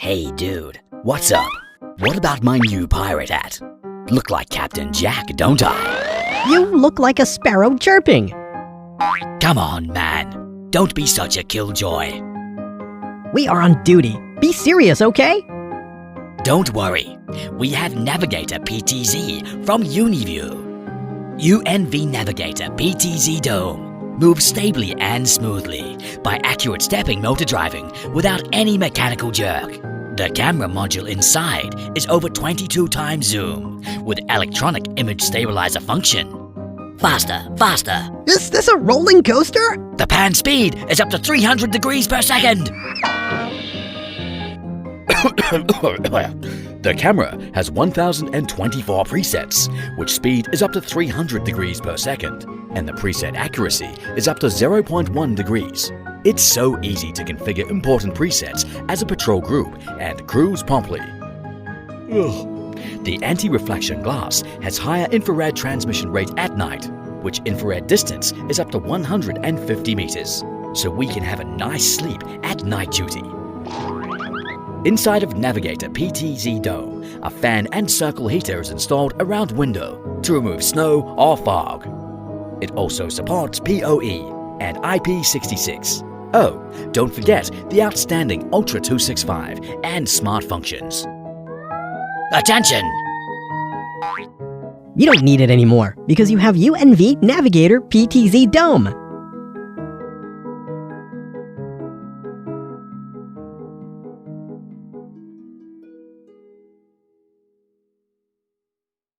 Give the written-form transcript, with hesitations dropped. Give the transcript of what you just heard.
Hey dude, what's up? What about my new pirate hat? Look like Captain Jack, don't I? You look like a sparrow chirping. Come on, man. Don't be such a killjoy. We are on duty. Be serious, okay? Don't worry. We have Navigator PTZ from Uniview. UNV Navigator PTZ Dome moves stably and smoothly by accurate stepping motor driving without any mechanical jerk. The camera module inside is over 22 times zoom with electronic image stabilizer function. Faster, faster. Is this a rolling coaster? The pan speed is up to 300 degrees per second. The camera has 1024 presets, which speed is up to 300 degrees per second, and the preset accuracy is up to 0.1 degrees. It's so easy to configure important presets as a patrol group and cruise promptly. The anti-reflection glass has higher infrared transmission rate at night, which infrared distance is up to 150 meters, so we can have a nice sleep at night duty. Inside of Navigator PTZ Dome, a fan and circle heater is installed around window to remove snow or fog. It also supports PoE and IP66. Oh, don't forget the outstanding Ultra 265 and smart functions. Attention! You don't need it anymore because you have UNV Navigator PTZ Dome.